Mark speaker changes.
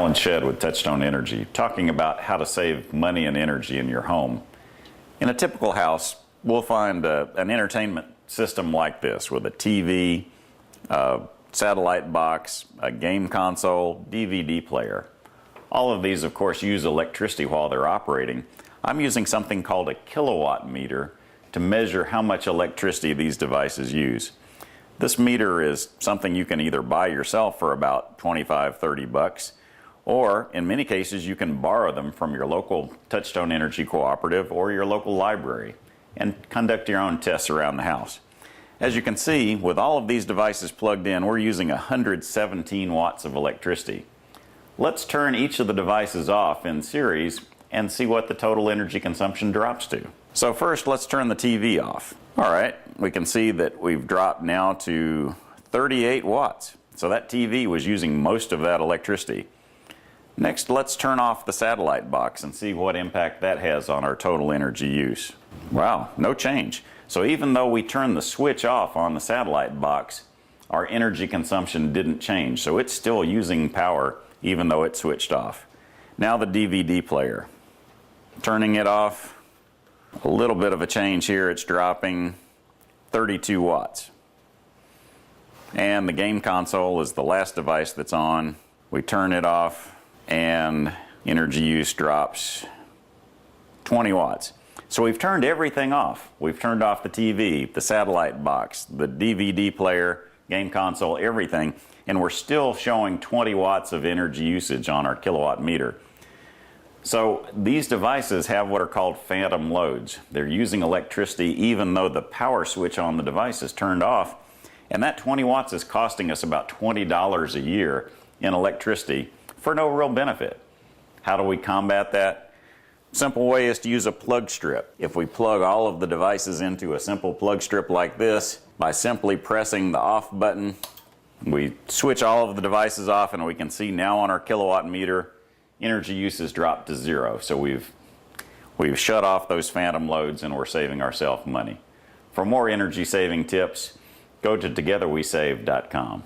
Speaker 1: Alan Shedd with Touchstone Energy, talking about how to save money and energy in your home. In a typical house, we'll find an entertainment system like this with a TV, a satellite box, a game console, DVD player. All of these, of course, use electricity while they're operating. I'm using something called a kilowatt meter to measure how much electricity these devices use. This meter is something you can either buy yourself for about 25, 30 bucks, or in many cases you can borrow them from your local Touchstone Energy Cooperative or your local library and conduct your own tests around the house. As you can see, with all of these devices plugged in, we're using 117 watts of electricity. Let's turn each of the devices off in series and see what the total energy consumption drops to. So first, let's turn the TV off. All right, we can see that we've dropped now to 38 watts. So that TV was using most of that electricity. Next, let's turn off the satellite box and see what impact that has on our total energy use. Wow, no change. So even though we turned the switch off on the satellite box, our energy consumption didn't change. So it's still using power even though it switched off. Now the DVD player. Turning it off, a little bit of a change here. It's dropping 32 watts. And the game console is the last device that's on. We turn it off and energy use drops 20 watts. So we've turned everything off. We've turned off the TV, the satellite box, the DVD player, game console, everything, and we're still showing 20 watts of energy usage on our kilowatt meter. So these devices have what are called phantom loads. They're using electricity even though the power switch on the device is turned off, and that 20 watts is costing us about $20 a year in electricity for no real benefit. How do we combat that? Simple way is to use a plug strip. If we plug all of the devices into a simple plug strip like this, by simply pressing the off button, we switch all of the devices off, and we can see now on our kilowatt meter, energy use has dropped to 0. So we've shut off those phantom loads and we're saving ourselves money. For more energy saving tips, go to togetherwesave.com.